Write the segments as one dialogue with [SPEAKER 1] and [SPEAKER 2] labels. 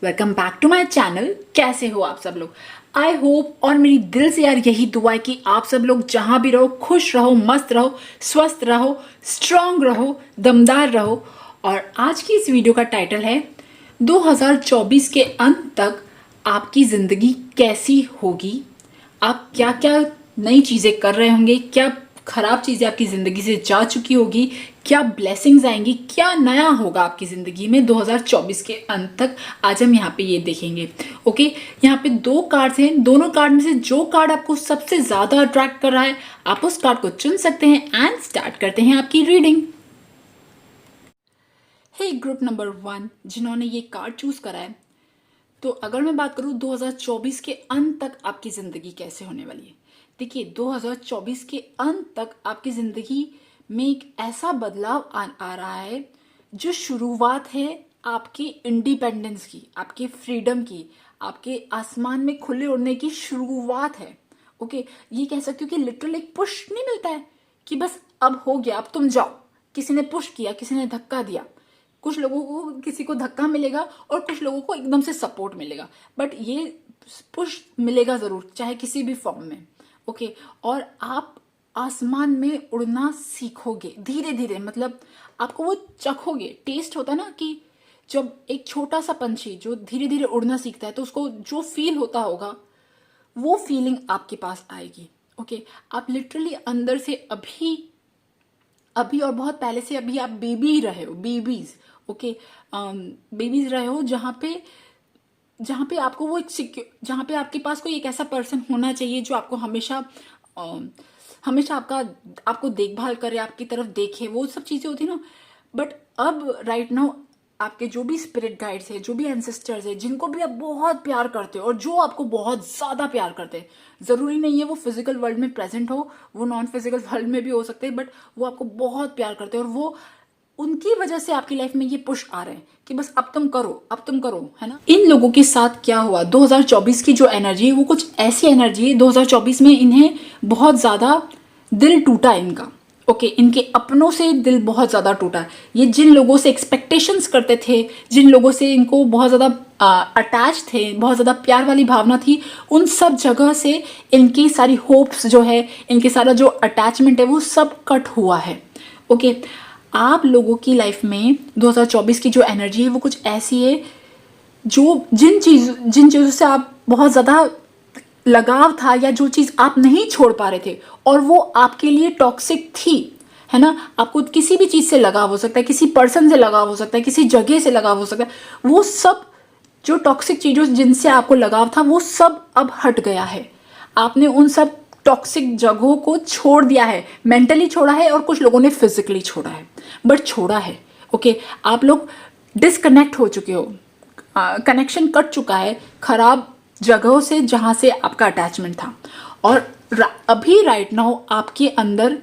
[SPEAKER 1] Welcome back to my channel. कैसे हो आप सब लोग? आई होप और मेरी दिल से यार यही दुआ है कि आप सब लोग जहां भी रहो खुश रहो, मस्त रहो, स्वस्थ रहो, स्ट्रांग रहो, दमदार रहो। और आज की इस वीडियो का टाइटल है 2024 के अंत तक आपकी ज़िंदगी कैसी होगी। आप क्या क्या नई चीज़ें कर रहे होंगे, क्या खराब चीज़ें आपकी ज़िंदगी से जा चुकी होगी, क्या ब्लेसिंग्स आएंगी, क्या नया होगा आपकी ज़िंदगी में 2024 के अंत तक। आज हम यहाँ पे ये देखेंगे। ओके, यहाँ पे दो कार्ड्स हैं। दोनों कार्ड में से जो कार्ड आपको सबसे ज़्यादा अट्रैक्ट कर रहा है आप उस कार्ड को चुन सकते हैं एंड स्टार्ट करते हैं आपकी रीडिंग। हे ग्रुप नंबर 1 जिन्होंने ये कार्ड चूज करा है, तो अगर मैं बात करूँ 2024 के अंत तक आपकी ज़िंदगी कैसे होने वाली है। देखिए 2024 के अंत तक आपकी ज़िंदगी में एक ऐसा बदलाव आ रहा है जो शुरुआत है आपकी इंडिपेंडेंस की, आपके फ्रीडम की, आपके आसमान में खुले उड़ने की शुरुआत है। ओके, ये कह सकती हूँ कि लिटरल एक पुश नहीं मिलता है कि बस अब हो गया, अब तुम जाओ। किसी ने पुश किया, किसी ने धक्का दिया। कुछ लोगों को किसी को धक्का मिलेगा और कुछ लोगों को एकदम से सपोर्ट मिलेगा, बट ये पुश मिलेगा ज़रूर, चाहे किसी भी फॉर्म में। ओके, और आप आसमान में उड़ना सीखोगे धीरे धीरे। मतलब आपको वो चखोगे, टेस्ट होता है ना कि जब एक छोटा सा पंछी जो धीरे धीरे उड़ना सीखता है तो उसको जो फील होता होगा वो फीलिंग आपके पास आएगी। ओके, आप लिटरली अंदर से अभी अभी और बहुत पहले से अभी आप बेबी रहे हो, बेबीज। ओके, बेबीज रहे हो जहाँ पे आपको वो जहाँ पे आपके पास कोई एक ऐसा पर्सन होना चाहिए जो आपको हमेशा हमेशा आपको देखभाल करे, आपकी तरफ देखे, वो सब चीज़ें होती ना। बट अब राइट नाउ आपके जो भी स्पिरिट गाइड्स है, जो भी एंसेस्टर्स है, जिनको भी आप बहुत प्यार करते हो और जो आपको बहुत ज़्यादा प्यार करते हैं, ज़रूरी नहीं है वो फिजिकल वर्ल्ड में प्रेजेंट हो, वो नॉन फिजिकल वर्ल्ड में भी हो सकते हैं, बट वो आपको बहुत प्यार करते हैं और वो उनकी वजह से आपकी लाइफ में ये पुश आ रहे हैं कि बस अब तुम करो, अब तुम करो, है ना। इन लोगों के साथ क्या हुआ 2024 की जो एनर्जी है वो कुछ ऐसी एनर्जी है 2024 में इन्हें बहुत ज़्यादा दिल टूटा इनका। ओके, इनके अपनों से दिल बहुत ज़्यादा टूटा। ये जिन लोगों से एक्सपेक्टेशंस करते थे, जिन लोगों से इनको बहुत ज़्यादा अटैच थे, बहुत ज़्यादा प्यार वाली भावना थी, उन सब जगह से इनकी सारी होप्स जो है, इनके सारा जो अटैचमेंट है वो सब कट हुआ है। ओके, आप लोगों की लाइफ में 2024 की जो एनर्जी है वो कुछ ऐसी है जो जिन चीज़ों से आप बहुत ज़्यादा लगाव था या जो चीज़ आप नहीं छोड़ पा रहे थे और वो आपके लिए टॉक्सिक थी, है ना। आपको किसी भी चीज़ से लगाव हो सकता है, किसी पर्सन से लगाव हो सकता है, किसी जगह से लगाव हो सकता है। वो सब जो टॉक्सिक चीज़ों जिनसे आपको लगाव था वो सब अब हट गया है। आपने उन सब टॉक्सिक जगहों को छोड़ दिया है, मेंटली छोड़ा है और कुछ लोगों ने फिजिकली छोड़ा है, बट छोड़ा है। ओके, आप लोग डिस्कनेक्ट हो चुके हो, कनेक्शन कट चुका है खराब जगहों से जहाँ से आपका अटैचमेंट था। और अभी राइट नाउ आपके अंदर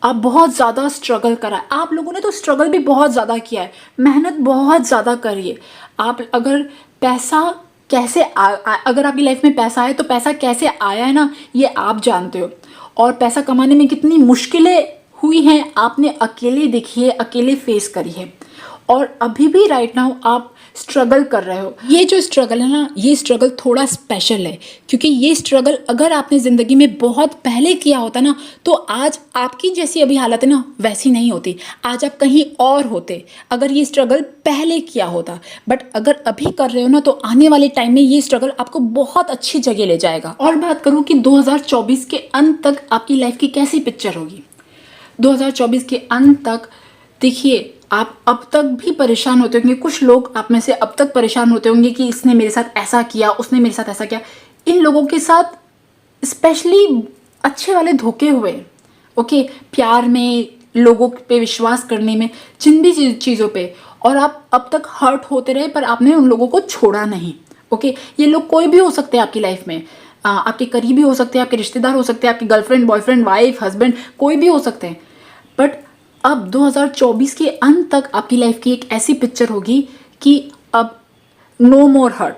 [SPEAKER 1] आप बहुत ज़्यादा स्ट्रगल करा है। आप लोगों ने तो स्ट्रगल भी बहुत ज़्यादा किया है, मेहनत बहुत ज़्यादा करिए। आप अगर पैसा कैसे अगर आपकी लाइफ में पैसा है तो पैसा कैसे आया है ना, ये आप जानते हो। और पैसा कमाने में कितनी मुश्किलें हुई हैं आपने अकेले देखी है, अकेले फेस करी है। और अभी भी राइट नाउ आप स्ट्रगल कर रहे हो। ये जो स्ट्रगल है ना, ये स्ट्रगल थोड़ा स्पेशल है क्योंकि ये स्ट्रगल अगर आपने ज़िंदगी में बहुत पहले किया होता ना तो आज आपकी जैसी अभी हालत है ना वैसी नहीं होती, आज आप कहीं और होते अगर ये स्ट्रगल पहले किया होता। बट अगर अभी कर रहे हो ना तो आने वाले टाइम में ये स्ट्रगल आपको बहुत अच्छी जगह ले जाएगा। और बात करूँ कि 2024 के अंत तक आपकी लाइफ की कैसी पिक्चर होगी। 2024 के अंत तक देखिए आप अब तक भी परेशान होते होंगे, कुछ लोग आप में से अब तक परेशान होते होंगे कि इसने मेरे साथ ऐसा किया, उसने मेरे साथ ऐसा किया। इन लोगों के साथ स्पेशली अच्छे वाले धोखे हुए। ओके, प्यार में, लोगों पे विश्वास करने में, जिन भी चीज़ों पे, और आप अब तक हर्ट होते रहे पर आपने उन लोगों को छोड़ा नहीं। ओके, ये लोग कोई भी हो सकते हैं आपकी लाइफ में, आपके करीबी हो सकते हैं, आपके रिश्तेदार हो सकते हैं, आपके गर्लफ्रेंड, बॉयफ्रेंड, वाइफ, हस्बैंड, कोई भी हो सकते हैं। बट अब 2024 के अंत तक आपकी लाइफ की एक ऐसी पिक्चर होगी कि अब नो मोर हर्ट,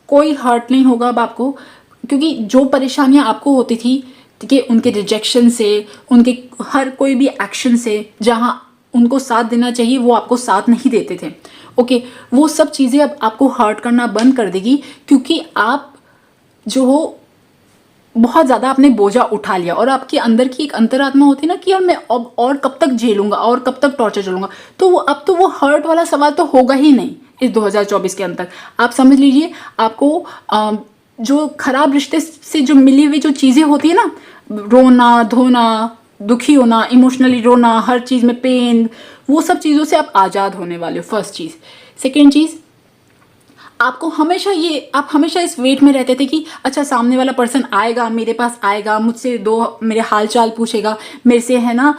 [SPEAKER 1] कोई हर्ट नहीं होगा अब आपको। क्योंकि जो परेशानियां आपको होती थी कि उनके रिजेक्शन से, उनके हर कोई भी एक्शन से, जहां उनको साथ देना चाहिए वो आपको साथ नहीं देते थे। ओके, वो सब चीज़ें अब आपको हर्ट करना बंद कर देगी, क्योंकि आप जो हो बहुत ज़्यादा आपने बोझा उठा लिया, और आपके अंदर की एक अंतरात्मा होती है ना कि यार मैं अब और कब तक झेलूंगा और कब तक टॉर्चर झेलूंगा, तो वो अब तो वो हर्ट वाला सवाल तो होगा ही नहीं इस 2024 के अंत तक। आप समझ लीजिए, आपको जो खराब रिश्ते से जो मिली हुई जो चीज़ें होती है ना, रोना धोना, दुखी होना, इमोशनली रोना, हर चीज़ में पेन, वो सब चीज़ों से आप आज़ाद होने वाले हो, फर्स्ट चीज़। सेकेंड चीज़, आपको हमेशा आप हमेशा इस वेट में रहते थे कि अच्छा सामने वाला पर्सन आएगा, मेरे पास आएगा, मुझसे मेरे हाल चाल पूछेगा, मेरे से है ना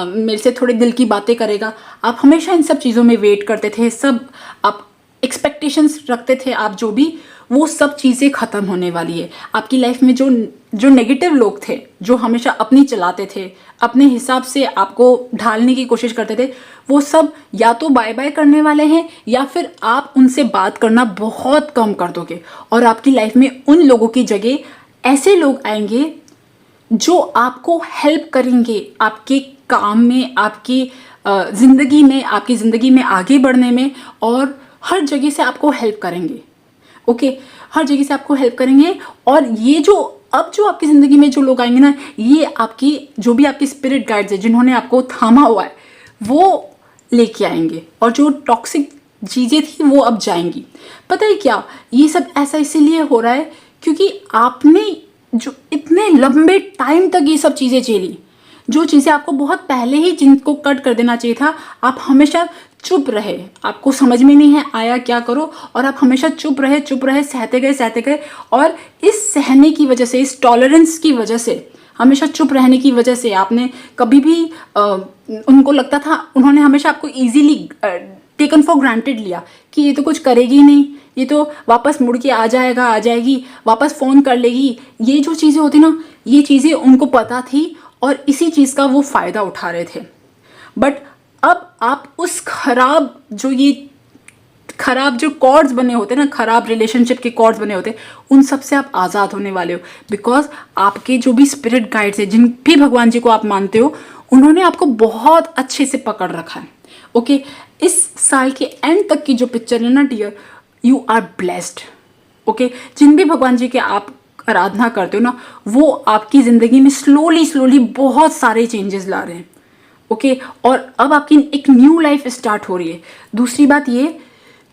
[SPEAKER 1] मेरे से थोड़े दिल की बातें करेगा। आप हमेशा इन सब चीज़ों में वेट करते थे, सब आप एक्सपेक्टेशंस रखते थे, आप जो भी, वो सब चीज़ें ख़त्म होने वाली है। आपकी लाइफ में जो नेगेटिव लोग थे, जो हमेशा अपनी चलाते थे, अपने हिसाब से आपको ढालने की कोशिश करते थे, वो सब या तो बाय बाय करने वाले हैं, या फिर आप उनसे बात करना बहुत कम कर दोगे, और आपकी लाइफ में उन लोगों की जगह ऐसे लोग आएंगे जो आपको हेल्प करेंगे आपके काम में, आपकी आपकी ज़िंदगी में आगे बढ़ने में, और हर जगह से आपको हेल्प करेंगे। ओके, हर जगह से आपको हेल्प करेंगे। और ये जो आपकी ज़िंदगी में जो लोग आएंगे ना, ये आपकी जो भी आपकी स्पिरिट गाइड्स है, जिन्होंने आपको थामा हुआ है, वो लेके आएंगे, और जो टॉक्सिक चीज़ें थी वो अब जाएंगी। पता है क्या, ये सब ऐसा इसीलिए हो रहा है क्योंकि आपने जो इतने लंबे टाइम तक ये सब चीज़ें झेली, जो चीज़ें आपको बहुत पहले ही जिनको कट कर देना चाहिए था, आप हमेशा चुप रहे, आपको समझ में नहीं है आया क्या करो, और आप हमेशा चुप रहे, सहते गए, और इस सहने की वजह से, इस टॉलरेंस की वजह से, हमेशा चुप रहने की वजह से, आपने कभी भी उनको लगता था, उन्होंने हमेशा आपको ईजीली टेकन फॉर ग्रांटेड लिया कि ये तो कुछ करेगी नहीं, ये तो वापस मुड़ के आ जाएगी, वापस फ़ोन कर लेगी। ये जो चीज़ें होती ना, ये चीज़ें उनको पता थी, और इसी चीज़ का वो फ़ायदा उठा रहे थे। बट अब आप उस खराब जो कॉर्ड्स बने होते हैं ना, खराब रिलेशनशिप के कॉर्ड्स बने होते हैं, उन सब से आप आज़ाद होने वाले हो। बिकॉज आपके जो भी स्पिरिट गाइड्स है, जिन भी भगवान जी को आप मानते हो, उन्होंने आपको बहुत अच्छे से पकड़ रखा है। ओके, इस साल के एंड तक की जो पिक्चर है ना dear, you are blessed. Okay, जिन भी भगवान जी के आप आराधना करते हो ना, वो आपकी ज़िंदगी में स्लोली बहुत सारे चेंजेस ला रहे हैं। ओके, और अब आपकी एक न्यू लाइफ स्टार्ट हो रही है। दूसरी बात ये,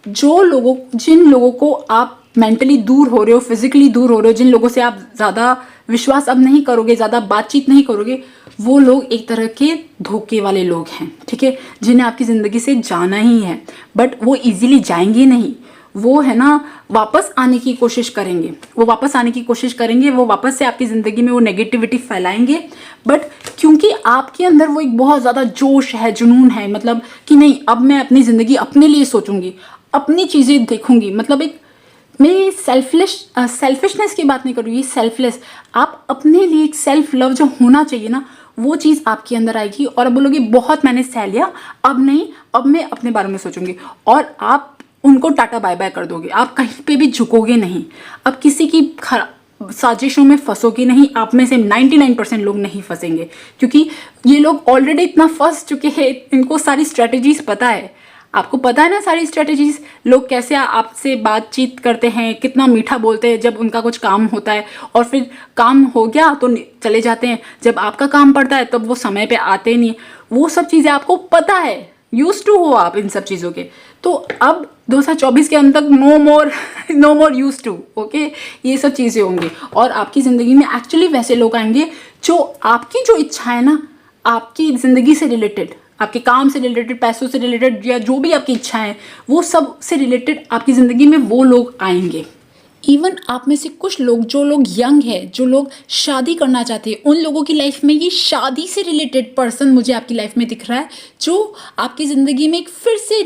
[SPEAKER 1] जिन लोगों को आप मेंटली दूर हो रहे हो, फिजिकली दूर हो रहे हो, जिन लोगों से आप ज़्यादा विश्वास अब नहीं करोगे, ज़्यादा बातचीत नहीं करोगे, वो लोग एक तरह के धोखे वाले लोग हैं, ठीक है, जिन्हें आपकी ज़िंदगी से जाना ही है। बट वो इजीली जाएंगे नहीं, वो है ना वापस आने की कोशिश करेंगे, वो वापस से आपकी ज़िंदगी में वो नेगेटिविटी फैलाएंगे। बट क्योंकि आपके अंदर वो एक बहुत ज़्यादा जोश है, जुनून है, मतलब कि नहीं, अब मैं अपनी ज़िंदगी अपने लिए सोचूंगी, अपनी चीज़ें देखूंगी, मतलब एक, मैं सेल्फिशनेस की बात नहीं कर रही, सेल्फलेस, आप अपने लिए एक सेल्फ लव जो होना चाहिए ना, वो चीज़ आपके अंदर आएगी, और अब बोलोगे बहुत मैंने सह लिया, अब नहीं, अब मैं अपने बारे में सोचूंगी, और आप उनको टाटा बाय बाय कर दोगे। आप कहीं पे भी झुकोगे नहीं, अब किसी की साजिशों में फंसोगे नहीं। आप में से 99% लोग नहीं फंसेंगे, क्योंकि ये लोग ऑलरेडी इतना फंस चुके हैं, इनको सारी स्ट्रेटजीज पता है। आपको पता है ना सारी स्ट्रेटजीज, लोग कैसे आपसे बातचीत करते हैं, कितना मीठा बोलते हैं जब उनका कुछ काम होता है, और फिर काम हो गया तो चले जाते हैं, जब आपका काम पड़ता है तब वो समय पे आते नहीं। वो सब चीज़ें आपको पता है, यूज टू हो आप इन सब चीज़ों के। तो अब 2024 के अंत तक no more use to. Okay, ये सब चीज़ें होंगी, और आपकी ज़िंदगी में एक्चुअली वैसे लोग आएंगे जो आपकी जो इच्छा है ना, आपकी ज़िंदगी से रिलेटेड, आपके काम से रिलेटेड, पैसों से रिलेटेड, या जो भी आपकी इच्छा है, वो सब से रिलेटेड आपकी ज़िंदगी में वो लोग आएंगे। इवन आप में से कुछ लोग, जो लोग यंग है, जो लोग शादी करना चाहते हैं, उन लोगों की लाइफ में ये शादी से रिलेटेड पर्सन मुझे आपकी लाइफ में दिख रहा है, जो आपकी ज़िंदगी में एक फिर से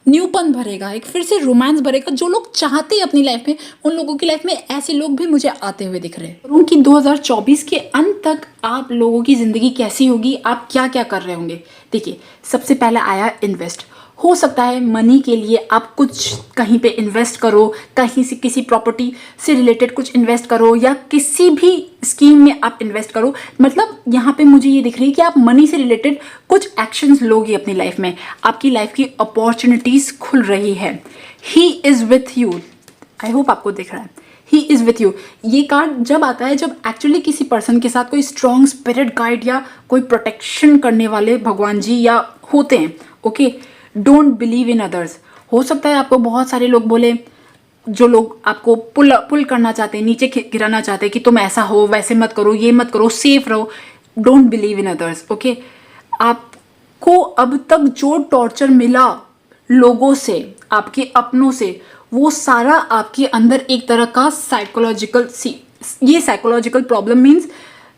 [SPEAKER 1] न्यूपन भरेगा, एक फिर से रोमांस भरेगा। जो लोग चाहते हैं अपनी लाइफ में, उन लोगों की लाइफ में ऐसे लोग भी मुझे आते हुए दिख रहे हैं। कि 2024 के अंत तक आप लोगों की ज़िंदगी कैसी होगी, आप क्या क्या कर रहे होंगे। देखिए, सबसे पहले आया इन्वेस्ट। हो सकता है मनी के लिए आप कुछ कहीं पे इन्वेस्ट करो, कहीं से किसी प्रॉपर्टी से रिलेटेड कुछ इन्वेस्ट करो, या किसी भी स्कीम में आप इन्वेस्ट करो। मतलब यहाँ पे मुझे ये दिख रही है कि आप मनी से रिलेटेड कुछ एक्शंस लोगे अपनी लाइफ में, आपकी लाइफ की अपॉर्चुनिटीज़ खुल रही है। He is with you. I hope आपको दिख रहा है, ही इज़ विथ यू। ये कार्ड जब आता है जब एक्चुअली किसी पर्सन के साथ कोई स्ट्रॉन्ग स्पिरिट गाइड या कोई प्रोटेक्शन करने वाले भगवान जी या होते हैं। Okay, don't believe in others. हो सकता है आपको बहुत सारे लोग बोले, जो लोग आपको पुल करना चाहते हैं, नीचे गिराना चाहते हैं कि तुम ऐसा हो, वैसे मत करो, ये मत करो, सेफ रहो। Don't believe in others. Okay, आपको अब तक जो टॉर्चर मिला लोगों से, आपके अपनों से, वो सारा आपके अंदर एक तरह का साइकोलॉजिकल ये साइकोलॉजिकल प्रॉब्लम मीन्स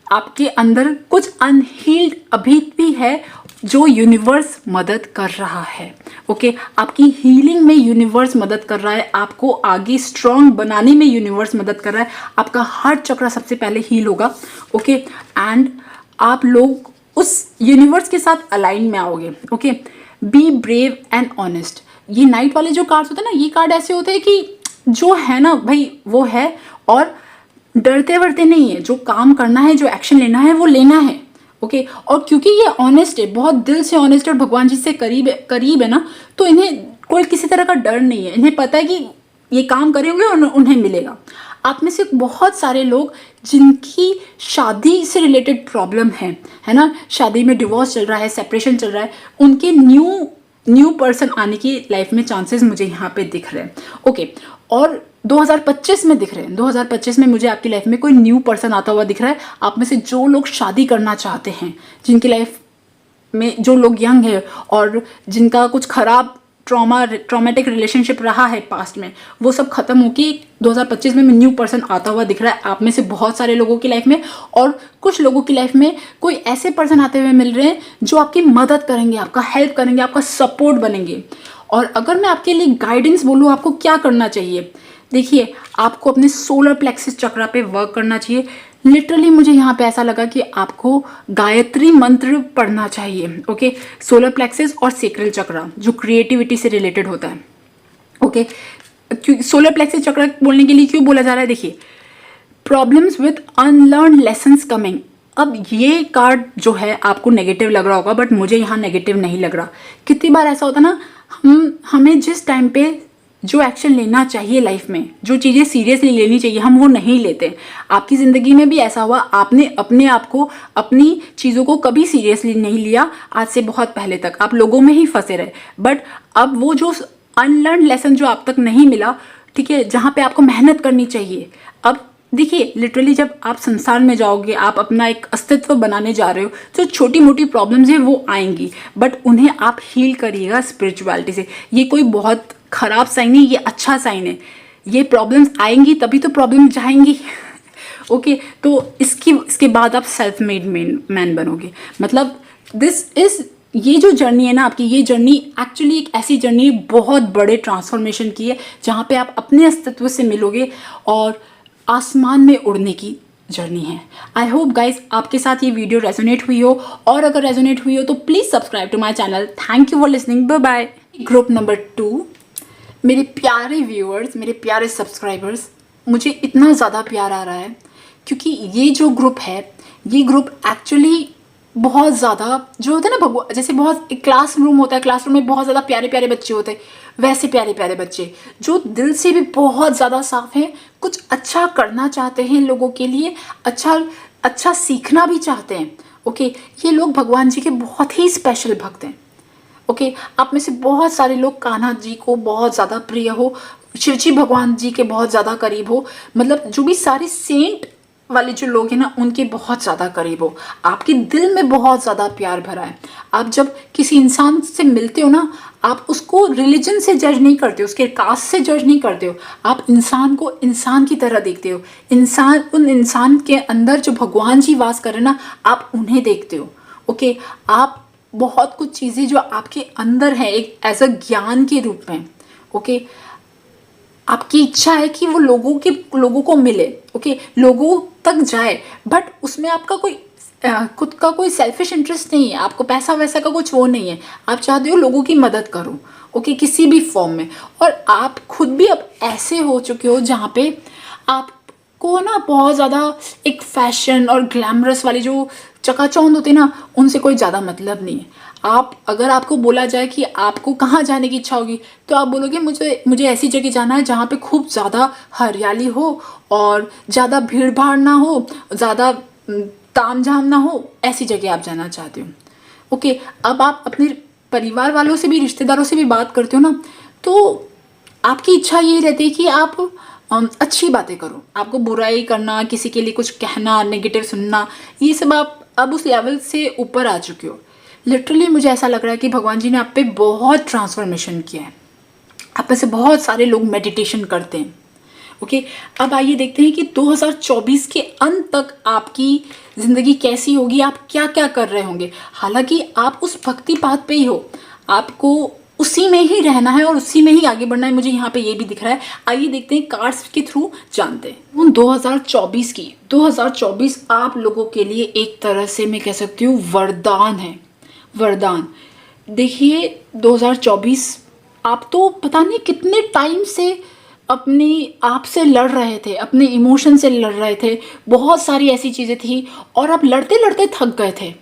[SPEAKER 1] आपके अंदर कुछ अनहील्ड अभी भी है, जो यूनिवर्स मदद कर रहा है। ओके, आपकी हीलिंग में यूनिवर्स मदद कर रहा है, आपको आगे स्ट्रांग बनाने में यूनिवर्स मदद कर रहा है। आपका हार्ट चक्र सबसे पहले हील होगा। ओके, एंड आप लोग उस यूनिवर्स के साथ अलाइन में आओगे। Okay, be brave and honest. ये नाइट वाले जो कार्ड्स होते हैं ना, ये कार्ड ऐसे होते हैं कि जो है ना भाई वो है, और डरते वरते नहीं है, जो काम करना है, जो एक्शन लेना है वो लेना है। ओके, और क्योंकि ये ऑनेस्ट है, बहुत दिल से ऑनेस्ट और भगवान जी से करीब है ना, तो इन्हें कोई किसी तरह का डर नहीं है। इन्हें पता है कि ये काम करेंगे और उन्हें मिलेगा। आप में से बहुत सारे लोग जिनकी शादी से रिलेटेड प्रॉब्लम है ना, शादी में डिवोर्स चल रहा है, सेपरेशन चल रहा है, उनके न्यू पर्सन आने की लाइफ में चांसेस मुझे यहाँ पे दिख रहे हैं। ओके, और 2025 में दिख रहे हैं, 2025 में मुझे आपकी लाइफ में कोई न्यू पर्सन आता हुआ दिख रहा है। आप में से जो लोग शादी करना चाहते हैं, जिनकी लाइफ में जो लोग यंग है और जिनका कुछ खराब ट्रॉमेटिक रिलेशनशिप रहा है पास्ट में, वो सब खत्म होके 2025 में न्यू पर्सन आता हुआ दिख रहा है आप में से बहुत सारे लोगों की लाइफ में। और कुछ लोगों की लाइफ में कोई ऐसे पर्सन आते हुए मिल रहे हैं जो आपकी मदद करेंगे, आपका हेल्प करेंगे, आपका सपोर्ट बनेंगे। और अगर मैं आपके लिए गाइडेंस बोलूँ आपको क्या करना चाहिए, देखिए, आपको अपने सोलर प्लेक्सिस चक्रा पे वर्क करना चाहिए। लिटरली मुझे यहाँ पे ऐसा लगा कि आपको गायत्री मंत्र पढ़ना चाहिए। ओके, सोलर प्लेक्सिस और सेक्रल चक्रा जो क्रिएटिविटी से रिलेटेड होता है। ओके, सोलर प्लेक्सिस चक्रा बोलने के लिए क्यों बोला जा रहा है, देखिए, problems with unlearn lessons coming. अब ये कार्ड जो है आपको नेगेटिव लग रहा होगा, बट मुझे यहाँ नेगेटिव नहीं लग रहा। कितनी बार ऐसा होता ना, हमें जिस टाइम पे जो एक्शन लेना चाहिए लाइफ में, जो चीज़ें सीरियसली लेनी चाहिए, हम वो नहीं लेते। आपकी ज़िंदगी में भी ऐसा हुआ, आपने अपने आप को, अपनी चीज़ों को कभी सीरियसली नहीं लिया। आज से बहुत पहले तक आप लोगों में ही फंसे रहे, बट अब वो जो अनलर्न लेसन जो आप तक नहीं मिला, ठीक है, जहाँ पे आपको मेहनत करनी चाहिए। अब देखिए, लिटरली जब आप संसार में जाओगे, आप अपना एक अस्तित्व बनाने जा रहे हो, जो छोटी मोटी प्रॉब्लम्स हैं वो आएंगी, बट उन्हें आप हील करिएगा स्पिरिचुअलिटी से। ये कोई बहुत खराब साइन नहीं, ये अच्छा साइन है। ये प्रॉब्लम्स आएंगी तभी तो प्रॉब्लम जाएंगी। ओके, तो इसके बाद आप सेल्फ मेड मैन बनोगे। मतलब ये जो जर्नी है ना आपकी, ये जर्नी एक्चुअली एक ऐसी जर्नी बहुत बड़े ट्रांसफॉर्मेशन की है, जहाँ पे आप अपने अस्तित्व से मिलोगे और आसमान में उड़ने की जर्नी है। आई होप गाइज आपके साथ ये वीडियो रेजोनेट हुई हो, और अगर रेजोनेट हुई हो तो please subscribe to my channel. Thank you for listening, bye bye. Group number 2, मेरे प्यारे व्यूअर्स, मेरे प्यारे सब्सक्राइबर्स, मुझे इतना ज़्यादा प्यार आ रहा है क्योंकि ये जो ग्रुप है, ये ग्रुप एक्चुअली बहुत ज़्यादा जो होता है ना, भगवान जैसे बहुत एक क्लासरूम होता है, क्लासरूम में बहुत ज़्यादा प्यारे प्यारे बच्चे होते हैं, वैसे प्यारे प्यारे बच्चे जो दिल से भी बहुत ज़्यादा साफ हैं, कुछ अच्छा करना चाहते हैं लोगों के लिए, अच्छा सीखना भी चाहते हैं। ओके, ये लोग भगवान जी के बहुत ही स्पेशल भक्त हैं। ओके, आप में से बहुत सारे लोग कान्हा जी को बहुत ज़्यादा प्रिय हो, शिवजी भगवान जी के बहुत ज़्यादा करीब हो, मतलब जो भी सारे सेंट वाले जो लोग हैं ना, उनके बहुत ज़्यादा करीब हो। आपके दिल में बहुत ज़्यादा प्यार भरा है। आप जब किसी इंसान से मिलते हो ना, आप उसको रिलीजन से जज नहीं करते हो, उसके कास्ट से जज नहीं करते हो, आप इंसान को इंसान की तरह देखते हो। उन इंसान के अंदर जो भगवान जी वास कर रहे ना, आप उन्हें देखते हो। ओके, आप बहुत कुछ चीज़ें जो आपके अंदर है एक एज अ ज्ञान के रूप में, ओके, आपकी इच्छा है कि वो लोगों को मिले, ओके, लोगों तक जाए, बट उसमें आपका कोई खुद का कोई सेल्फिश इंटरेस्ट नहीं है, आपको पैसा वैसा का कुछ वो नहीं है, आप चाहते हो लोगों की मदद करो, ओके, किसी भी फॉर्म में। और आप खुद भी अब ऐसे हो चुके हो जहाँ पे आपको ना बहुत ज़्यादा एक फैशन और ग्लैमरस वाली जो चकाचौंध होती है ना, उनसे कोई ज़्यादा मतलब नहीं है। आप अगर आपको बोला जाए कि आपको कहाँ जाने की इच्छा होगी, तो आप बोलोगे मुझे मुझे ऐसी जगह जाना है जहाँ पे खूब ज़्यादा हरियाली हो और ज़्यादा भीड़ भाड़ ना हो, ज़्यादा ताम झाम ना हो, ऐसी जगह आप जाना चाहते हो। ओके, अब आप अपने परिवार वालों से भी, रिश्तेदारों से भी बात करते हो ना, तो आपकी इच्छा ये रहती है कि आप अच्छी बातें करो। आपको बुराई करना, किसी के लिए कुछ कहना, नेगेटिव सुनना, ये सब आप अब उस लेवल से ऊपर आ चुके हो। लिटरली मुझे ऐसा लग रहा है कि भगवान जी ने आप पे बहुत ट्रांसफॉर्मेशन किया है। आप में से बहुत सारे लोग मेडिटेशन करते हैं। ओके, अब आइए देखते हैं कि 2024 के अंत तक आपकी ज़िंदगी कैसी होगी, आप क्या क्या कर रहे होंगे। हालांकि आप उस भक्ति पाथ पे ही हो, आपको उसी में ही रहना है और उसी में ही आगे बढ़ना है। मुझे यहाँ पे ये भी दिख रहा है। आइए देखते हैं कार्ड्स के थ्रू जानते हैं उन 2024 आप लोगों के लिए एक तरह से मैं कह सकती हूँ वरदान है। वरदान, देखिए 2024 आप तो पता नहीं कितने टाइम से अपने आप से लड़ रहे थे, अपने इमोशन से लड़ रहे थे, बहुत सारी ऐसी चीज़ें थी और आप लड़ते लड़ते थक गए थे।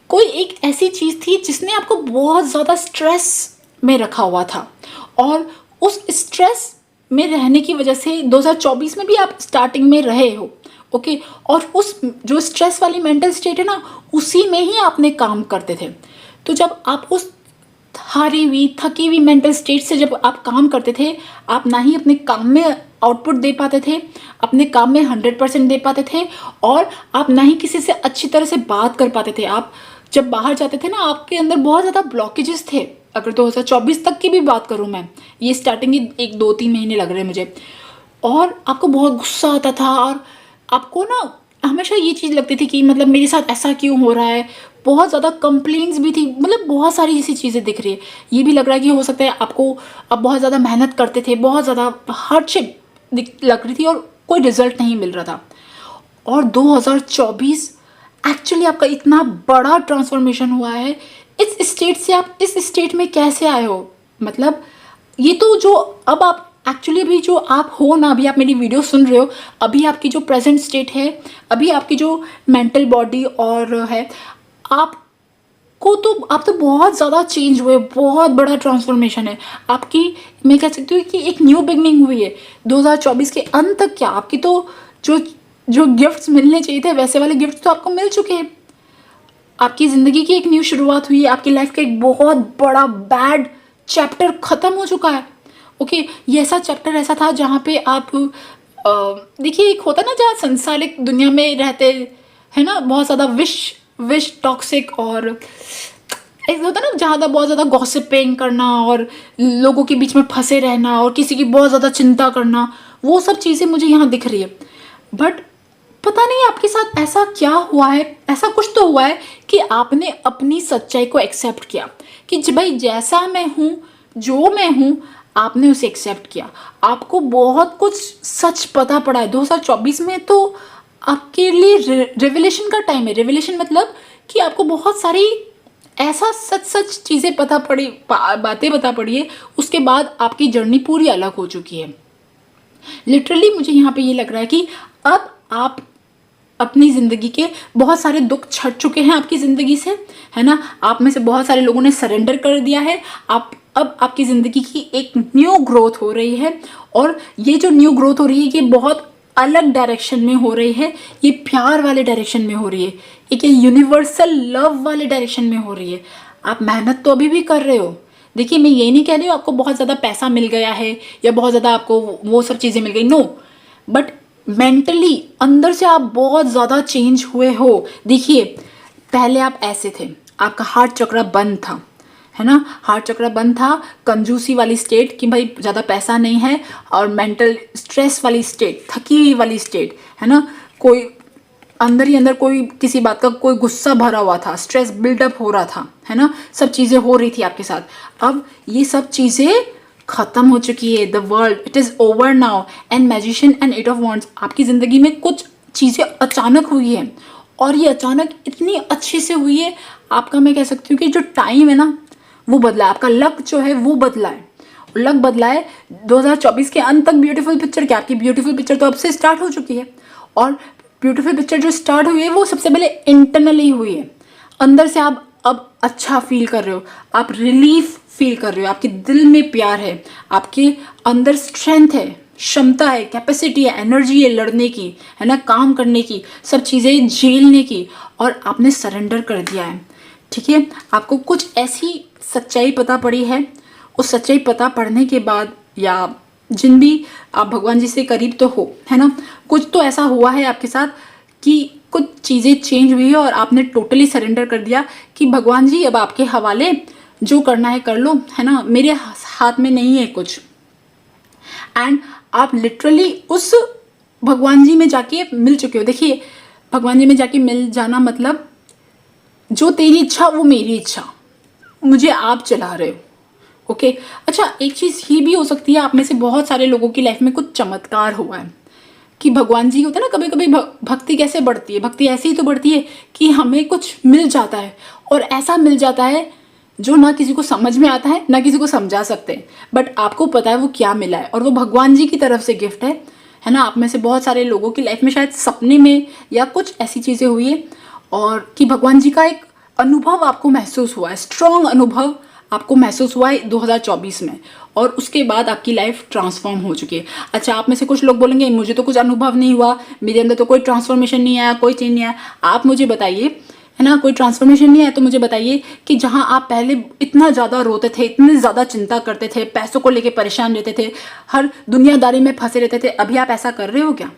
[SPEAKER 1] कोई एक ऐसी चीज़ थी जिसने आपको बहुत ज़्यादा स्ट्रेस में रखा हुआ था और उस स्ट्रेस में रहने की वजह से 2024 में भी आप स्टार्टिंग में रहे हो। ओके, और उस जो स्ट्रेस वाली मेंटल स्टेट है ना, उसी में ही आपने काम करते थे। तो जब आप उस हारी हुई, थकी हुई मेंटल स्टेट से जब आप काम करते थे, आप ना ही अपने काम में आउटपुट दे पाते थे, अपने काम में 100% दे पाते थे, और आप ना ही किसी से अच्छी तरह से बात कर पाते थे। आप जब बाहर जाते थे ना, आपके अंदर बहुत ज़्यादा ब्लॉकेजेस थे। अगर 2024 तक की भी बात करूँ मैं, ये स्टार्टिंग के 1-2-3 महीने लग रहे हैं मुझे, और आपको बहुत गुस्सा आता था और आपको ना हमेशा ये चीज़ लगती थी कि मतलब मेरे साथ ऐसा क्यों हो रहा है। बहुत ज़्यादा कंप्लेंट्स भी थी, मतलब बहुत सारी ऐसी चीज़ें दिख रही है। ये भी लग रहा है कि हो सकता है आपको आप बहुत ज़्यादा मेहनत करते थे, बहुत ज़्यादा हार्डशिप लग रही थी और कोई रिजल्ट नहीं मिल रहा था। और 2024 एक्चुअली आपका इतना बड़ा ट्रांसफॉर्मेशन हुआ है। इस स्टेट से आप इस स्टेट में कैसे आए हो, मतलब ये तो जो अब आप एक्चुअली अभी जो आप हो ना, अभी आप मेरी वीडियो सुन रहे हो, अभी आपकी जो प्रेजेंट स्टेट है, अभी आपकी जो मेंटल बॉडी और है, आपको तो आप तो बहुत ज़्यादा चेंज हुए, बहुत बड़ा ट्रांसफॉर्मेशन है आपकी। मैं कह सकती हूँ कि एक न्यू बिगनिंग हुई है 2024 के अंत तक। क्या आपकी तो जो जो गिफ्ट्स मिलने चाहिए थे, वैसे वाले गिफ्ट्स तो आपको मिल चुके हैं। आपकी ज़िंदगी की एक न्यू शुरुआत हुई है, आपकी लाइफ का एक बहुत बड़ा बैड चैप्टर ख़त्म हो चुका है। ओके, ये ऐसा चैप्टर ऐसा था जहाँ पे आप देखिए, एक होता ना जहाँ संसारिक दुनिया में रहते हैं ना, बहुत ज़्यादा विश टॉक्सिक, और एक होता ना जहाँ बहुत ज़्यादा गॉसिपिंग करना और लोगों के बीच में फंसे रहना और किसी की बहुत ज़्यादा चिंता करना, वो सब चीज़ें मुझे यहाँ दिख रही है। बट पता नहीं आपके साथ ऐसा क्या हुआ है, ऐसा कुछ तो हुआ है कि आपने अपनी सच्चाई को एक्सेप्ट किया कि भाई जैसा मैं हूँ, जो मैं हूँ, आपने उसे एक्सेप्ट किया। आपको बहुत कुछ सच पता पड़ा है 2024 में। तो आपके लिए रिविलेशन का टाइम है। रिविलेशन मतलब कि आपको बहुत सारी ऐसा सच सच चीज़ें पता पड़ी, बातें पता पड़ी है। उसके बाद आपकी जर्नी पूरी अलग हो चुकी है। लिटरली मुझे यहाँ पे ये लग रहा है कि अब आप अपनी ज़िंदगी के बहुत सारे दुख छट चुके हैं आपकी ज़िंदगी से, है ना। आप में से बहुत सारे लोगों ने सरेंडर कर दिया है। आप अब आपकी ज़िंदगी की एक न्यू ग्रोथ हो रही है, और ये जो न्यू ग्रोथ हो रही है ये बहुत अलग डायरेक्शन में हो रही है। ये प्यार वाले डायरेक्शन में हो रही है, एक यूनिवर्सल लव वाले डायरेक्शन में हो रही है। आप मेहनत तो अभी भी कर रहे हो। देखिए, मैं ये नहीं कह रही हूँ आपको बहुत ज़्यादा पैसा मिल गया है या बहुत ज़्यादा आपको वो सब चीज़ें मिल गई, नो, बट मेंटली अंदर से आप बहुत ज़्यादा चेंज हुए हो। देखिए, पहले आप ऐसे थे, आपका हार्ट चक्र बंद था, है ना। हार्ट चक्र बंद था, कंजूसी वाली स्टेट कि भाई ज़्यादा पैसा नहीं है, और मेंटल स्ट्रेस वाली स्टेट, थकी हुई वाली स्टेट, है ना। कोई अंदर ही अंदर कोई किसी बात का कोई गुस्सा भरा हुआ था, स्ट्रेस बिल्डअप हो रहा था, है ना। सब चीज़ें हो रही थी आपके साथ। अब ये सब चीज़ें खत्म हो चुकी है। The world it is over now, and magician and 8 of wands, आपकी ज़िंदगी में कुछ चीज़ें अचानक हुई है और ये अचानक इतनी अच्छे से हुई है। आपका मैं कह सकती हूँ कि जो टाइम है ना वो बदला है, आपका लक जो है वो बदला है, लक बदला है। 2024 के अंत तक ब्यूटीफुल पिक्चर क्या, आपकी ब्यूटीफुल पिक्चर तो अब से स्टार्ट हो चुकी है। और ब्यूटीफुल पिक्चर जो स्टार्ट हुई है वो सबसे पहले इंटरनली हुई है, अंदर से आप अब अच्छा फील कर रहे हो, आप रिलीफ फील कर रहे हो, आपके दिल में प्यार है, आपके अंदर स्ट्रेंथ है, क्षमता है, कैपेसिटी है, एनर्जी है लड़ने की, है ना, काम करने की, सब चीज़ें झेलने की, और आपने सरेंडर कर दिया है। ठीक है, आपको कुछ ऐसी सच्चाई पता पड़ी है, उस सच्चाई पता पड़ने के बाद, या जिन भी आप भगवान जी से करीब तो हो, है ना, कुछ तो ऐसा हुआ है आपके साथ कि कुछ चीज़ें चेंज हुई है और आपने टोटली सरेंडर कर दिया कि भगवान जी अब आपके हवाले, जो करना है कर लो, है ना, मेरे हाथ में नहीं है कुछ। एंड आप लिटरली उस भगवान जी में जाके मिल चुके हो। देखिए, भगवान जी में जाके मिल जाना मतलब जो तेरी इच्छा वो मेरी इच्छा, मुझे आप चला रहे हो। ओके, अच्छा एक चीज़ ये भी हो सकती है, आप में से बहुत सारे लोगों की लाइफ में कुछ चमत्कार हुआ है कि भगवान जी होते हैं ना, कभी कभी भक्ति कैसे बढ़ती है, भक्ति ऐसे ही तो बढ़ती है कि हमें कुछ मिल जाता है, और ऐसा मिल जाता है जो ना किसी को समझ में आता है ना किसी को समझा सकते हैं, बट आपको पता है वो क्या मिला है, और वो भगवान जी की तरफ से गिफ्ट है ना। आप में से बहुत सारे लोगों की लाइफ में शायद सपने में या कुछ ऐसी चीज़ें हुई है, और कि भगवान जी का एक अनुभव आपको महसूस हुआ है, स्ट्रॉन्ग अनुभव आपको महसूस हुआ है 2024 में, और उसके बाद आपकी लाइफ ट्रांसफॉर्म हो चुकी है। अच्छा, आप में से कुछ लोग बोलेंगे मुझे तो कुछ अनुभव नहीं हुआ, मेरे अंदर तो कोई ट्रांसफॉर्मेशन नहीं आया, कोई चेंज नहीं आया। आप मुझे बताइए, है ना, कोई ट्रांसफॉर्मेशन नहीं आया तो मुझे बताइए कि जहाँ आप पहले इतना ज़्यादा रोते थे, इतनी ज़्यादा चिंता करते थे, पैसों को लेके परेशान रहते थे, हर दुनियादारी में फंसे रहते थे, अभी आप ऐसा कर रहे हो क्या?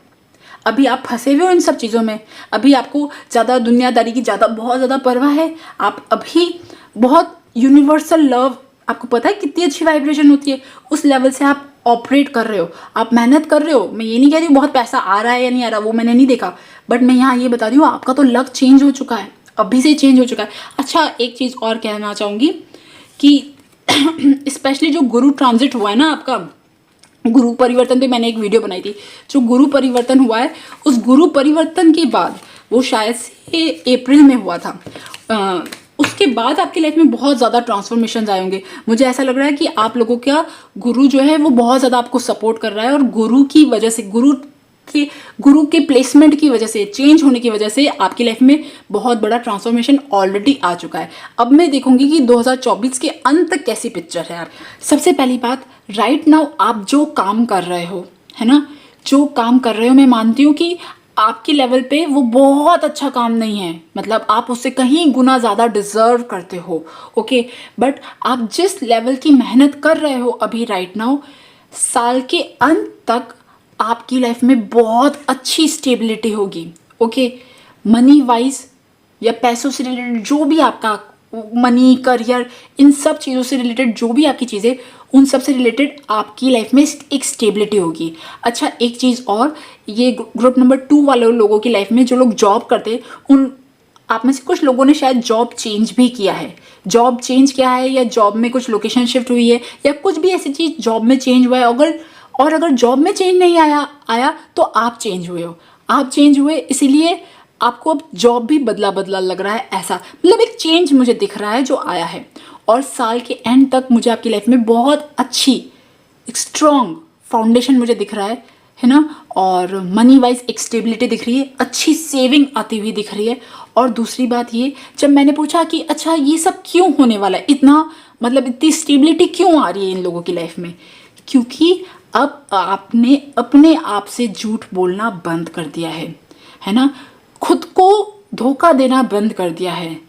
[SPEAKER 1] अभी आप फंसे हुए हो इन सब चीज़ों में? अभी आपको ज़्यादा दुनियादारी की बहुत ज़्यादा परवाह है? आप अभी बहुत यूनिवर्सल लव, आपको पता है कितनी अच्छी वाइब्रेशन होती है, उस लेवल से आप ऑपरेट कर रहे हो, आप मेहनत कर रहे हो। मैं ये नहीं कह रही हूँ बहुत पैसा आ रहा है या नहीं आ रहा, वो मैंने नहीं देखा, बट मैं यहाँ ये बता रही हूँ आपका तो लक चेंज हो चुका है, अभी से चेंज हो चुका है। अच्छा, एक चीज़ और कहना चाहूँगी कि स्पेशली जो गुरु ट्रांजिट हुआ है ना आपका, गुरु परिवर्तन पे मैंने एक वीडियो बनाई थी, जो गुरु परिवर्तन हुआ है, उस गुरु परिवर्तन के बाद, वो शायद से अप्रैल में हुआ था, उसके बाद आपकी लाइफ में बहुत ज़्यादा ट्रांसफॉर्मेशन आए होंगे। मुझे ऐसा लग रहा है कि आप लोगों का गुरु जो है वो बहुत ज़्यादा आपको सपोर्ट कर रहा है, और गुरु की वजह से, गुरु के प्लेसमेंट की वजह से, चेंज होने की वजह से आपकी लाइफ में बहुत बड़ा ट्रांसफॉर्मेशन ऑलरेडी आ चुका है। अब मैं देखूंगी कि 2024 के अंत तक कैसी पिक्चर है। सबसे पहली बात, राइट नाउ आप जो काम कर रहे हो, है ना, जो काम कर रहे हो, मैं मानती हूँ कि आपके लेवल पे वो बहुत अच्छा काम नहीं है, मतलब आप उससे कहीं गुना ज़्यादा डिजर्व करते हो। ओके, बट आप जिस लेवल की मेहनत कर रहे हो अभी राइट नाउ, साल के अंत तक आपकी लाइफ में बहुत अच्छी स्टेबिलिटी होगी। ओके, मनी वाइज या पैसों से रिलेटेड जो भी आपका मनी, करियर, इन सब चीज़ों से रिलेटेड जो भी आपकी चीज़ें, उन सब से रिलेटेड आपकी लाइफ में एक स्टेबिलिटी होगी। अच्छा, एक चीज़ और, ये ग्रुप नंबर 2 वाले लोगों की लाइफ में, जो लोग जॉब करते, उन आप में से कुछ लोगों ने शायद जॉब चेंज भी किया है, जॉब चेंज किया है, या जॉब में कुछ लोकेशन शिफ्ट हुई है, या कुछ भी ऐसी चीज़ जॉब में चेंज हुआ है। अगर जॉब में चेंज नहीं आया तो आप चेंज हुए हो, आप चेंज हुए, इसीलिए आपको अब जॉब भी बदला बदला लग रहा है। ऐसा मतलब एक चेंज मुझे दिख रहा है जो आया है, और साल के एंड तक मुझे आपकी लाइफ में बहुत अच्छी एक स्ट्रॉन्ग फाउंडेशन मुझे दिख रहा है ना, और मनी वाइज एक स्टेबिलिटी दिख रही है, अच्छी सेविंग आती हुई दिख रही है। और दूसरी बात ये, जब मैंने पूछा कि अच्छा ये सब क्यों होने वाला है, इतना मतलब इतनी स्टेबिलिटी क्यों आ रही है इन लोगों की लाइफ में, क्योंकि अब आपने अपने आप से झूठ बोलना बंद कर दिया है ना, खुद को धोखा देना बंद कर दिया है,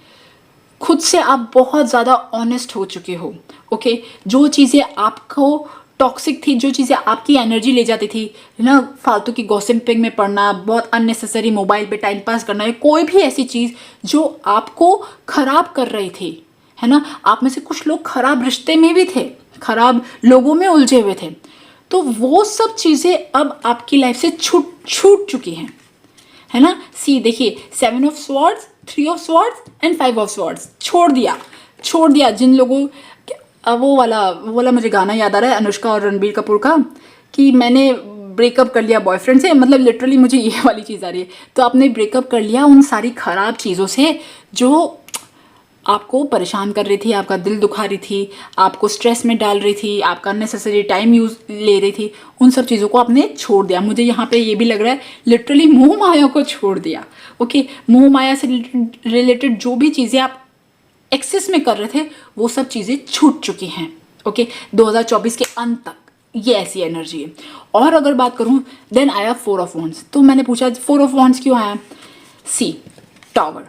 [SPEAKER 1] खुद से आप बहुत ज़्यादा ऑनेस्ट हो चुके हो। ओके, जो चीज़ें आपको टॉक्सिक थी, जो चीज़ें आपकी एनर्जी ले जाती थी ना, फालतू की गॉसिपिंग में पड़ना, बहुत अननेसेसरी मोबाइल पे टाइम पास करना, या कोई भी ऐसी चीज़ जो आपको खराब कर रही थी, है ना, आप में से कुछ लोग खराब रिश्ते में भी थे, खराब लोगों में उलझे हुए थे, तो वो सब चीज़ें अब आपकी लाइफ से छूट चुकी हैं, है ना। सी देखिए, 7 of swords, 3 of swords and 5 of swords, छोड़ दिया जिन लोगों, वो वाला मुझे गाना याद आ रहा है अनुष्का और रणबीर कपूर का, कि मैंने ब्रेकअप कर लिया बॉयफ्रेंड से, मतलब लिटरली मुझे ये वाली चीज़ आ रही है। तो आपने ब्रेकअप कर लिया उन सारी खराब चीज़ों से जो आपको परेशान कर रही थी, आपका दिल दुखा रही थी, आपको स्ट्रेस में डाल रही थी, आपका अननेसेसरी टाइम यूज ले रही थी, उन सब चीज़ों को आपने छोड़ दिया। मुझे यहाँ पे ये भी लग रहा है लिटरली मोह माया को छोड़ दिया। ओके, मोह माया से रिलेटेड जो भी चीज़ें आप एक्सेस में कर रहे थे वो सब चीज़ें छूट चुकी हैं। ओके, 2024 के अंत तक ये ऐसी एनर्जी है। और अगर बात करूँ देन आया 4 ऑफ वॉन्ड्स। तो मैंने पूछा 4 ऑफ वॉन्ड्स क्यों आया? सी, टावर।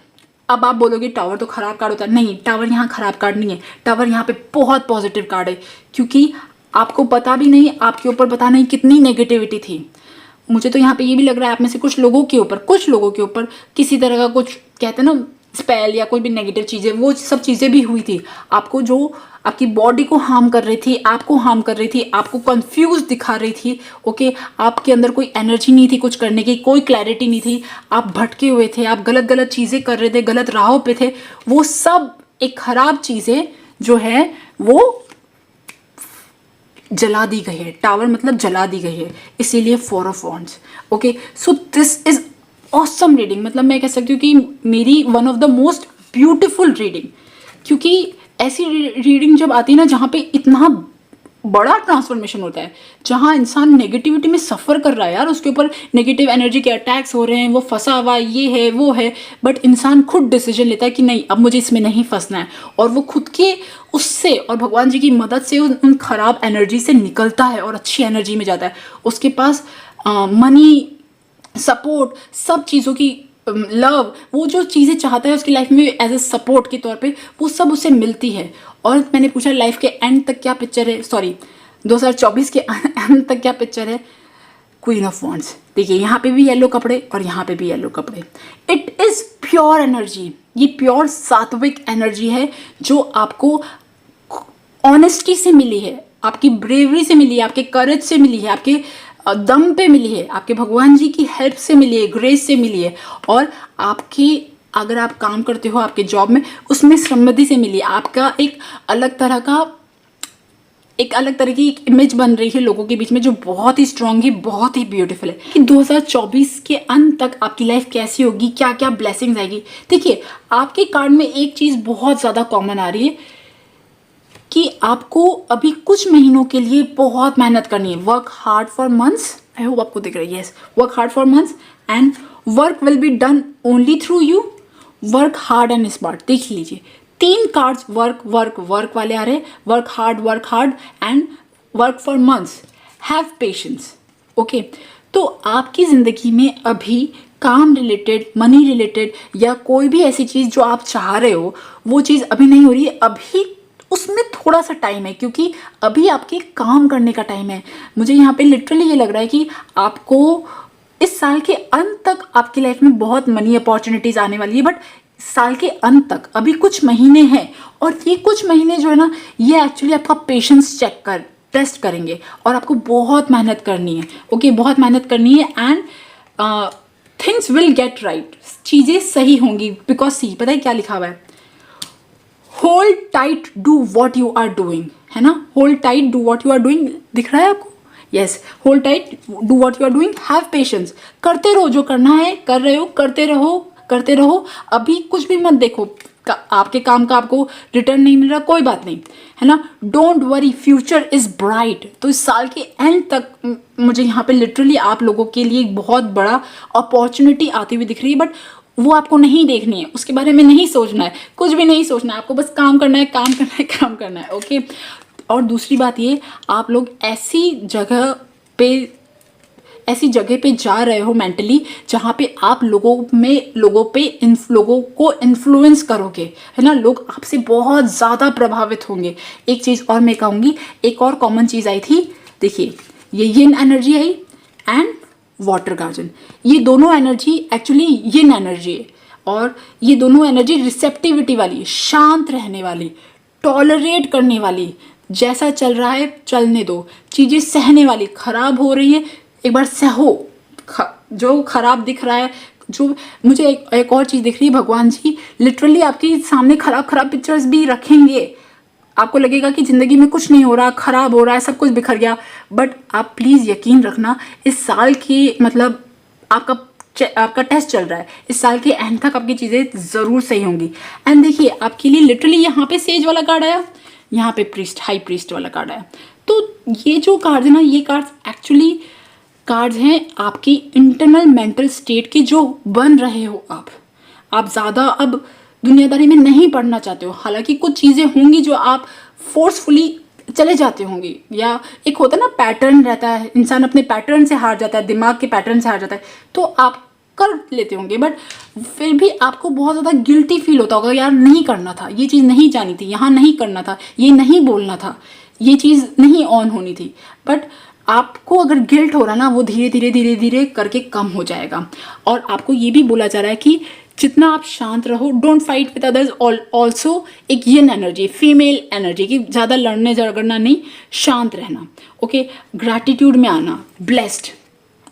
[SPEAKER 1] अब आप बोलोगे टावर तो खराब कार्ड होता है। नहीं, टावर यहाँ खराब कार्ड नहीं है, टावर यहाँ पे बहुत पॉजिटिव कार्ड है, क्योंकि आपको पता भी नहीं आपके ऊपर पता नहीं कितनी नेगेटिविटी थी। मुझे तो यहाँ पे ये भी लग रहा है आप में से कुछ लोगों के ऊपर किसी तरह का कुछ कहते हैं ना स्पेल या कोई भी नेगेटिव चीज़ें, वो सब चीज़ें भी हुई थी आपको, जो आपकी बॉडी को हार्म कर रही थी, आपको हार्म कर रही थी, आपको कंफ्यूज दिखा रही थी। ओके, आपके अंदर कोई एनर्जी नहीं थी कुछ करने की, कोई क्लैरिटी नहीं थी, आप भटके हुए थे, आप गलत गलत चीज़ें कर रहे थे, गलत राहों पे थे। वो सब एक खराब चीज़ें जो है वो जला दी गई है। टावर मतलब जला दी गई है, इसीलिए 4 of wands. Okay, so this is awesome reading. मतलब मैं कह सकती हूँ कि मेरी one of the most beautiful reading, क्योंकि ऐसी रीडिंग जब आती है ना जहाँ पे इतना बड़ा ट्रांसफॉर्मेशन होता है, जहाँ इंसान नेगेटिविटी में सफ़र कर रहा है यार, उसके ऊपर नेगेटिव एनर्जी के अटैक्स हो रहे हैं, वो फंसा हुआ ये है वो है, बट इंसान खुद डिसीजन लेता है कि नहीं अब मुझे इसमें नहीं फंसना है, और वो खुद के उससे और भगवान जी की मदद से उन खराब एनर्जी से निकलता है और अच्छी एनर्जी में जाता है। उसके पास मनी, सपोर्ट, सब चीज़ों की लव, वो जो चीज़ें चाहता है उसकी लाइफ में एज ए सपोर्ट के तौर पे वो सब उसे मिलती है। और मैंने पूछा लाइफ के एंड तक क्या पिक्चर है, सॉरी 2024 के एंड तक क्या पिक्चर है? Queen of wands. देखिए यहाँ पे भी येलो कपड़े और यहाँ पे भी येलो कपड़े। इट इज़ प्योर एनर्जी, ये प्योर सात्विक एनर्जी है जो आपको ऑनेस्टी से मिली है, आपकी ब्रेवरी से मिली है, आपके करेज से मिली है, आपके दम पे मिली है, आपके भगवान जी की हेल्प से मिली है, ग्रेस से मिली है, और आपकी अगर आप काम करते हो आपके जॉब में उसमें समृद्धि से मिली है। आपका एक अलग तरह की एक इमेज बन रही है लोगों के बीच में जो बहुत ही स्ट्रांग है, बहुत ही ब्यूटीफुल है। कि 2024 के अंत तक आपकी लाइफ कैसी होगी, क्या क्या ब्लेसिंग्स आएगी। देखिए आपके कार्ड में एक चीज़ बहुत ज़्यादा कॉमन आ रही है कि आपको अभी कुछ महीनों के लिए बहुत मेहनत करनी है। Work hard for months, I hope आपको दिख रहा है, yes, work hard for months and work will be done only through you. Work hard and smart, देख लीजिए 3 कार्ड्स वर्क वर्क वर्क वाले आ रहे हैं। Work hard and work for months, have patience. Okay, तो आपकी ज़िंदगी में अभी काम रिलेटेड, मनी रिलेटेड या कोई भी ऐसी चीज़ जो आप चाह रहे हो वो चीज़ अभी नहीं हो रही है, अभी उसमें थोड़ा सा टाइम है, क्योंकि अभी आपके काम करने का टाइम है। मुझे यहाँ पे लिटरली ये लग रहा है कि आपको इस साल के अंत तक आपकी लाइफ में बहुत मनी अपॉर्चुनिटीज आने वाली है, बट साल के अंत तक अभी कुछ महीने हैं, और ये कुछ महीने जो है ना ये एक्चुअली आपका पेशेंस टेस्ट करेंगे, और आपको बहुत मेहनत करनी है। ओके, बहुत मेहनत करनी है and things will get right, चीज़ें सही होंगी। बिकॉज सी, पता है क्या लिखा हुआ है? Hold tight, do what you are doing, है ना? Hold tight, do what you are doing, दिख रहा है आपको? Yes, hold tight, do what you are doing, have patience. करते रहो, जो करना है कर रहे हो, करते रहो। अभी कुछ भी मत देखो, आपके काम का आपको रिटर्न नहीं मिल रहा, कोई बात नहीं, है ना? Don't worry, future is bright. तो इस साल के एंड तक मुझे यहाँ पे लिटरली आप लोगों के लिए एक बहुत बड़ा अपॉर्चुनिटी आती हुई दिख रही है, बट वो आपको नहीं देखनी है, उसके बारे में नहीं सोचना है, कुछ भी नहीं सोचना है, आपको बस काम करना है, काम करना है। ओके, और दूसरी बात ये, आप लोग ऐसी जगह पे जा रहे हो मेंटली जहाँ पे आप लोगों को इन्फ्लुएंस करोगे, है ना? लोग आपसे बहुत ज़्यादा प्रभावित होंगे। एक चीज़ और मैं कहूँगी, एक और कॉमन चीज़ आई थी, देखिए ये यिन एनर्जी आई एंड वाटर गार्जन। ये दोनों एनर्जी एक्चुअली यिन एनर्जी है, और ये दोनों एनर्जी रिसेप्टिविटी वाली, शांत रहने वाली, टॉलरेट करने वाली, जैसा चल रहा है चलने दो, चीज़ें सहने वाली। खराब हो रही है एक बार सहो, जो खराब दिख रहा है, जो मुझे एक और चीज़ दिख रही है, भगवान जी लिटरली आपके सामने खराब पिक्चर्स भी रखेंगे, आपको लगेगा कि ज़िंदगी में कुछ नहीं हो रहा, ख़राब हो रहा है, सब कुछ बिखर गया, बट आप प्लीज़ यकीन रखना, इस साल की मतलब आपका टेस्ट चल रहा है, इस साल के एंड तक आपकी चीज़ें ज़रूर सही होंगी। एंड देखिए आपके लिए लिटरली यहाँ पे सेज वाला कार्ड आया, यहाँ पे प्रीस्ट, हाई प्रीस्ट वाला कार्ड आया। तो ये जो कार्ड है ना, ये कार्ड्स एक्चुअली कार्ड्स हैं आपकी इंटरनल मेंटल स्टेट के, जो बन रहे हो आप ज़्यादा अब दुनियादारी में नहीं पढ़ना चाहते हो। हालांकि कुछ चीज़ें होंगी जो आप फोर्सफुली चले जाते होंगे, या एक होता है ना पैटर्न रहता है, इंसान अपने पैटर्न से हार जाता है, दिमाग के पैटर्न से हार जाता है, तो आप कर लेते होंगे, बट फिर भी आपको बहुत ज़्यादा गिल्टी फील होता होगा, यार नहीं करना था, ये चीज़ नहीं जानी थी, यहाँ नहीं करना था, ये नहीं बोलना था, ये चीज़ नहीं ऑन होनी थी। बट आपको अगर गिल्ट हो रहा ना, वो धीरे धीरे धीरे धीरे करके कम हो जाएगा। और आपको ये भी बोला जा रहा है कि जितना आप शांत रहो, don't fight with others, also एक यिन एनर्जी, फीमेल एनर्जी की, ज़्यादा लड़ने झगड़ना नहीं, शांत रहना, ओके, ग्रैटिट्यूड में आना, ब्लेस्ड।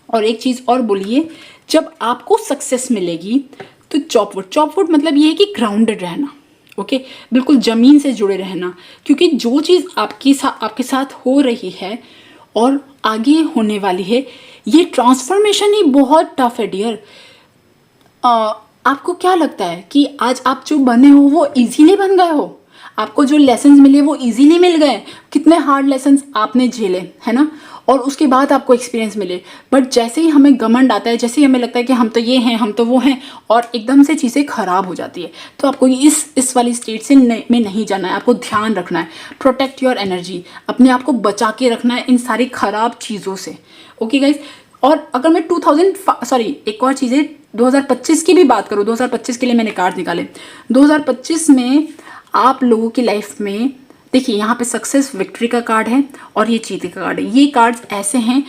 [SPEAKER 1] और एक चीज़ और बोलिए, जब आपको सक्सेस मिलेगी तो चॉपवुड मतलब ये है कि ग्राउंडेड रहना, ओके, बिल्कुल ज़मीन से जुड़े रहना, क्योंकि जो चीज़ आपके साथ हो रही है और आगे होने वाली है, ये ट्रांसफॉर्मेशन ही बहुत टफ है डियर। आपको क्या लगता है कि आज आप जो बने हो वो इजीली बन गए हो? आपको जो लेसन्स मिले वो इजीली मिल गए? कितने हार्ड लेसन्स आपने झेले, है ना, और उसके बाद आपको एक्सपीरियंस मिले। बट जैसे ही हमें घमंड आता है, जैसे ही हमें लगता है कि हम तो ये हैं, हम तो वो हैं, और एकदम से चीज़ें खराब हो जाती है, तो आपको इस वाली स्टेट से में नहीं जाना है। आपको ध्यान रखना है, प्रोटेक्ट योर एनर्जी, अपने आप को बचा के रखना है इन सारी खराब चीज़ों से, ओके गाइज। और अगर मैं एक और चीज़ है, 2025 की भी बात करूँ, 2025 के लिए मैंने कार्ड निकाले। 2025 में आप लोगों की लाइफ में देखिए, यहाँ पे सक्सेस, विक्ट्री का कार्ड है और ये चीते का कार्ड है। ये कार्ड्स ऐसे हैं,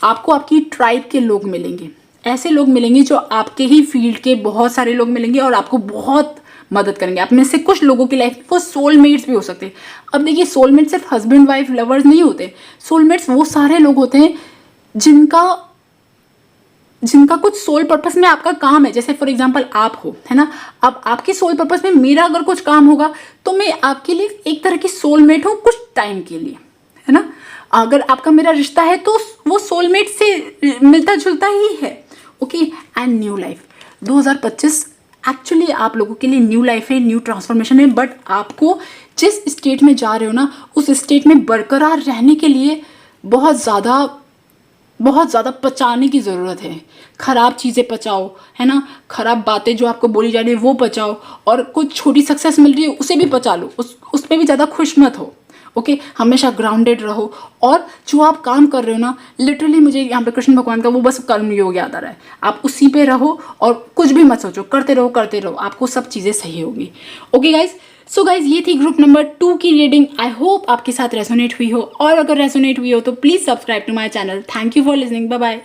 [SPEAKER 1] आपको आपकी ट्राइब के लोग मिलेंगे, ऐसे लोग मिलेंगे जो आपके ही फील्ड के बहुत सारे लोग मिलेंगे और आपको बहुत मदद करेंगे। आप में से कुछ लोगों की लाइफ में वो सोलमेट्स भी हो सकते हैं। अब देखिए, सोलमेट सिर्फ हस्बैंड वाइफ लवर्स नहीं होते, सोलमेट्स वो सारे लोग होते हैं जिनका कुछ सोल पर्पस में आपका काम है। जैसे फॉर एग्जांपल आप हो, है ना, अब आपके सोल पर्पस में मेरा अगर कुछ काम होगा तो मैं आपके लिए एक तरह की सोलमेट हूँ कुछ टाइम के लिए, है ना। अगर आपका मेरा रिश्ता है तो वो सोलमेट से मिलता जुलता ही है, okay. And new life 2025 actually आप लोगों के लिए न्यू लाइफ है, न्यू ट्रांसफॉर्मेशन है, बट आपको जिस स्टेट में जा रहे हो ना, उस स्टेट में बरकरार रहने के लिए बहुत ज़्यादा पचाने की ज़रूरत है। ख़राब चीज़ें पचाओ, है ना, ख़राब बातें जो आपको बोली जा रही है वो पचाओ, और कुछ छोटी सक्सेस मिल रही है उसे भी पचा लो, उस पर भी ज़्यादा खुश मत हो, ओके। हमेशा ग्राउंडेड रहो, और जो आप काम कर रहे हो ना, लिटरली मुझे यहाँ पे कृष्ण भगवान का वो बस कर्म योग याद आ रहा है। आप उसी पे रहो और कुछ भी मत सोचो, करते रहो, आपको सब चीज़ें सही होगी, ओके गाइज। सो गाइज, ये थी ग्रुप नंबर 2 की रीडिंग। आई होप आपके साथ रेजोनेट हुई हो, और अगर रेजोनेट हुई हो तो please subscribe to my channel. Thank you for listening, bye bye.